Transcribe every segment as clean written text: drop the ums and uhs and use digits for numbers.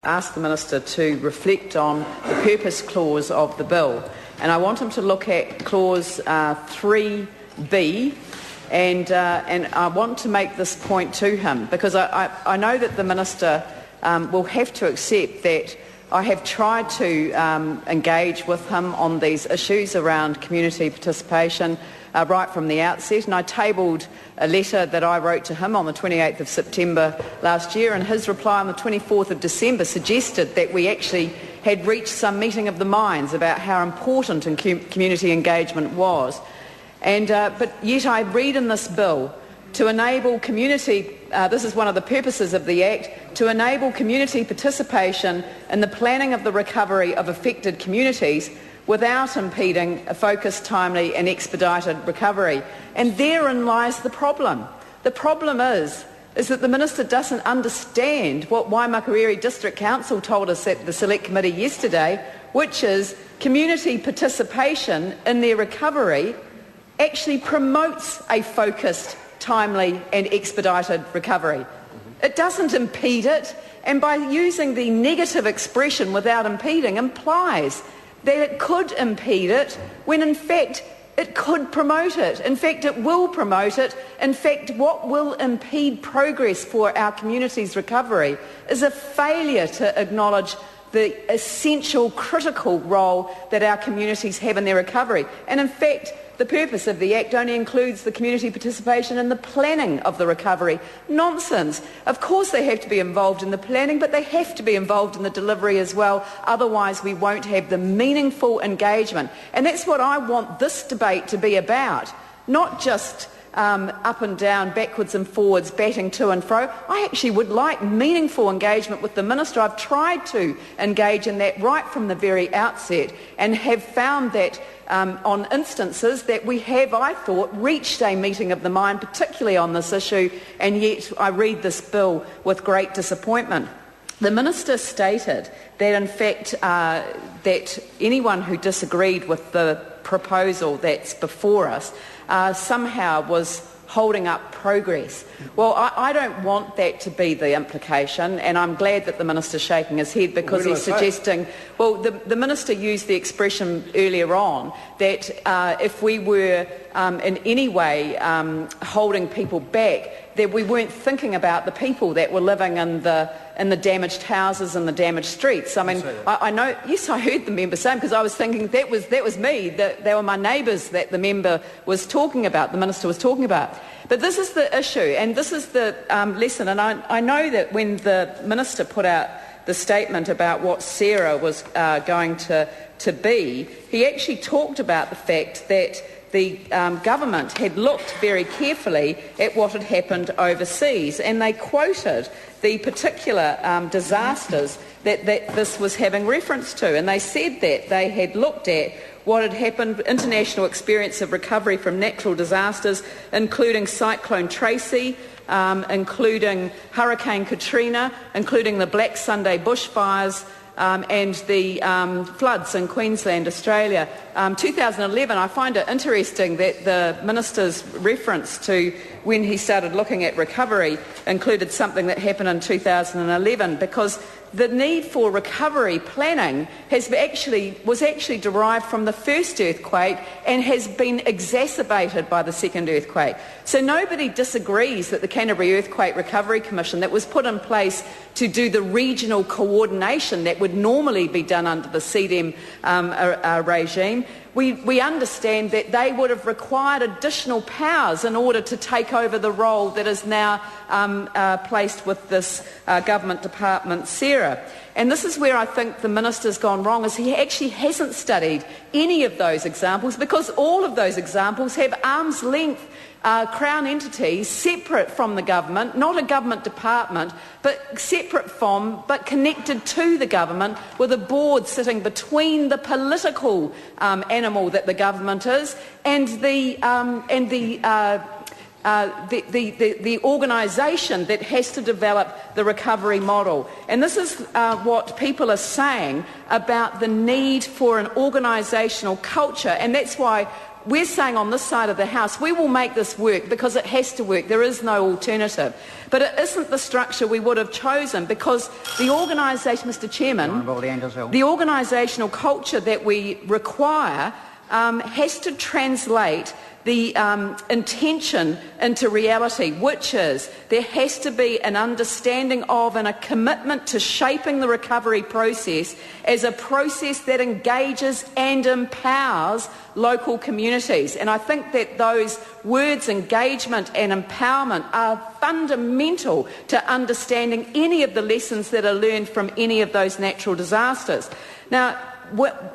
ask the Minister to reflect on the purpose clause of the bill, and I want him to look at clause 3B, and I want to make this point to him because I know that the Minister will have to accept that I have tried to engage with him on these issues around community participation right from the outset, and I tabled a letter that I wrote to him on the 28th of September last year, and his reply on the 24th of December suggested that we actually had reached some meeting of the minds about how important community engagement was. But yet I read in this bill to enable community, this is one of the purposes of the Act, to enable community participation in the planning of the recovery of affected communities without impeding a focused, timely and expedited recovery. And therein lies the problem. The problem is that the Minister doesn't understand what Waimakariri District Council told us at the Select Committee yesterday, which is community participation in their recovery actually promotes a focused, timely and expedited recovery. It doesn't impede it, and by using the negative expression without impeding implies that it could impede it when in fact it could promote it. In fact, it will promote it. In fact, what will impede progress for our community's recovery is a failure to acknowledge the essential, critical role that our communities have in their recovery. And in fact, the purpose of the Act only includes the community participation in the planning of the recovery. Nonsense. Of course they have to be involved in the planning, but they have to be involved in the delivery as well. Otherwise we won't have the meaningful engagement. And that's what I want this debate to be about. Not just up and down, backwards and forwards, batting to and fro. I actually would like meaningful engagement with the Minister. I've tried to engage in that right from the very outset and have found that on instances that we have, I thought, reached a meeting of the mind, particularly on this issue, and yet I read this bill with great disappointment. The Minister stated that in fact that anyone who disagreed with the proposal that's before us somehow was holding up progress. Well, I don't want that to be the implication, and I'm glad that the Minister's shaking his head because he's suggesting, well, the Minister used the expression earlier on that if we were in any way holding people back, that we weren't thinking about the people that were living in the damaged houses and the damaged streets. I mean, I know, yes, I heard the member saying, because I was thinking that was me, that they were my neighbours that the member was talking about, the Minister was talking about. But this is the issue, and this is the lesson, and I know that when the Minister put out the statement about what Sarah was going to be, he actually talked about the fact that the government had looked very carefully at what had happened overseas, and they quoted the particular disasters that this was having reference to, and they said that they had looked at what had happened, international experience of recovery from natural disasters, including Cyclone Tracy, including Hurricane Katrina, including the Black Sunday bushfires, and the floods in Queensland, Australia. 2011, I find it interesting that the Minister's reference to when he started looking at recovery included something that happened in 2011, because the need for recovery planning was actually derived from the first earthquake and has been exacerbated by the second earthquake. So nobody disagrees that the Canterbury Earthquake Recovery Commission that was put in place to do the regional coordination that would normally be done under the CDEM regime, we understand that they would have required additional powers in order to take over the role that is now placed with this government department, Sarah. And this is where I think the Minister's gone wrong, is he actually hasn't studied any of those examples, because all of those examples have arm's length Crown entities separate from the government, not a government department, but separate from, but connected to the government, with a board sitting between the political animal that the government is and the organisation that has to develop the recovery model. And this is what people are saying about the need for an organisational culture, and that's why we're saying on this side of the House, we will make this work because it has to work. There is no alternative. But it isn't the structure we would have chosen, because the organisation, Mr Chairman, the organisational culture that we require has to translate the intention into reality, which is there has to be an understanding of and a commitment to shaping the recovery process as a process that engages and empowers local communities. And I think that those words, engagement and empowerment, are fundamental to understanding any of the lessons that are learned from any of those natural disasters. Now,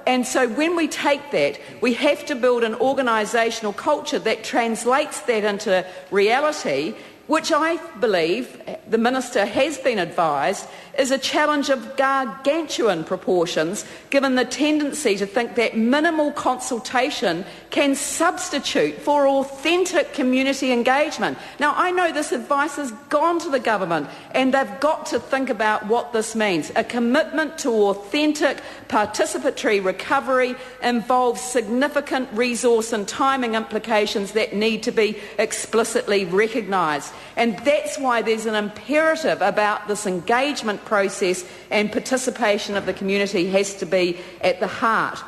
and so when we take that, we have to build an organisational culture that translates that into reality, which I believe the Minister has been advised is a challenge of gargantuan proportions, given the tendency to think that minimal consultation can substitute for authentic community engagement. Now, I know this advice has gone to the government, and they've got to think about what this means. A commitment to authentic participatory recovery involves significant resource and timing implications that need to be explicitly recognised. And that's why there's an imperative about this engagement process, and participation of the community has to be at the heart.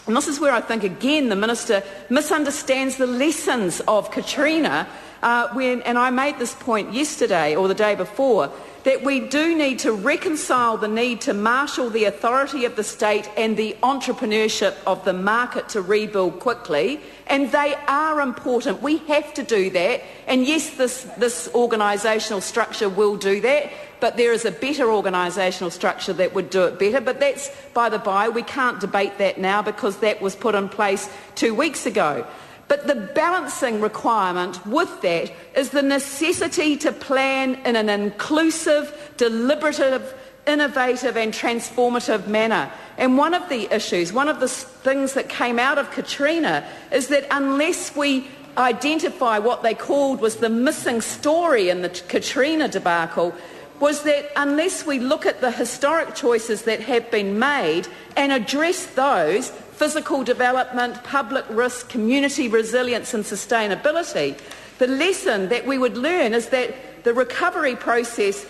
And this is where I think, again, the Minister misunderstands the lessons of Katrina, and I made this point yesterday or the day before, that we do need to reconcile the need to marshal the authority of the state and the entrepreneurship of the market to rebuild quickly, and they are important. We have to do that, and yes, this organisational structure will do that, but there is a better organisational structure that would do it better. But that's by the by. We can't debate that now because that was put in place 2 weeks ago. But the balancing requirement with that is the necessity to plan in an inclusive, deliberative, innovative and transformative manner. And one of the issues, one of the things that came out of Katrina is that unless we identify what they called was the missing story in the Katrina debacle, was that unless we look at the historic choices that have been made and address those, physical development, public risk, community resilience and sustainability, the lesson that we would learn is that the recovery process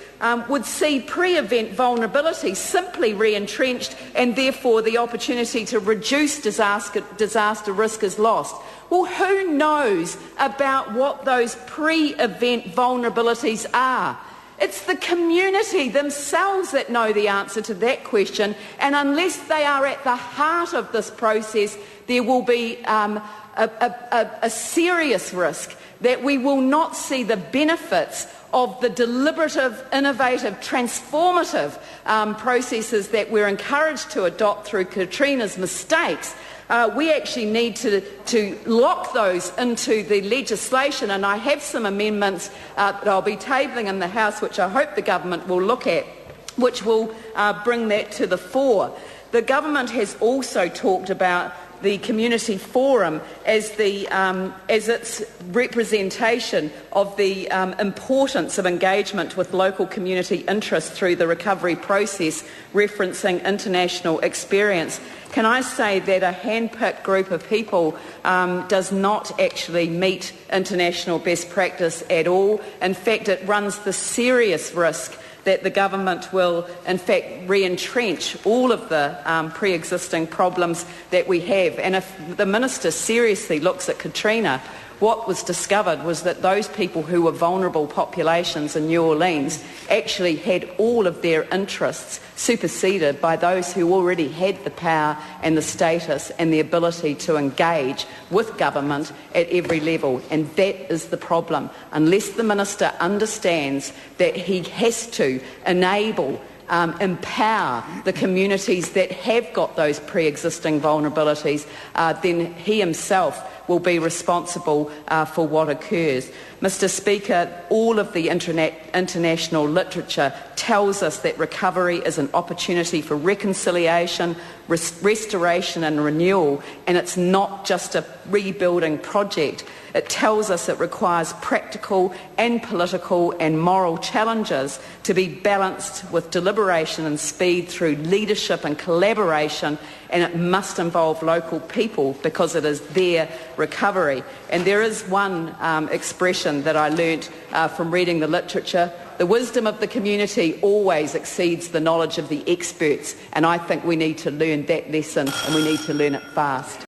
would see pre-event vulnerability simply re-entrenched, and therefore the opportunity to reduce disaster risk is lost. Well, who knows about what those pre-event vulnerabilities are? It's the community themselves that know the answer to that question, and unless they are at the heart of this process, there will be a serious risk that we will not see the benefits of the deliberative, innovative, transformative processes that we're encouraged to adopt through Katrina's mistakes. We actually need to lock those into the legislation, and I have some amendments that I'll be tabling in the House, which I hope the government will look at, which will bring that to the fore. The government has also talked about the community forum as its representation of the importance of engagement with local community interests through the recovery process, referencing international experience. Can I say that a hand-picked group of people does not actually meet international best practice at all? In fact, it runs the serious risk that the government will, in fact, re-entrench all of the pre-existing problems that we have. And if the Minister seriously looks at Katrina, what was discovered was that those people who were vulnerable populations in New Orleans actually had all of their interests superseded by those who already had the power and the status and the ability to engage with government at every level. And that is the problem. Unless the Minister understands that he has to enable empower the communities that have got those pre-existing vulnerabilities, then he himself will be responsible for what occurs. Mr. Speaker, all of the international literature tells us that recovery is an opportunity for reconciliation, restoration and renewal, and it's not just a rebuilding project. It tells us it requires practical and political and moral challenges to be balanced with deliberation and speed through leadership and collaboration, and it must involve local people because it is their recovery. And there is one expression that I learnt from reading the literature: the wisdom of the community always exceeds the knowledge of the experts, and I think we need to learn that lesson, and we need to learn it fast.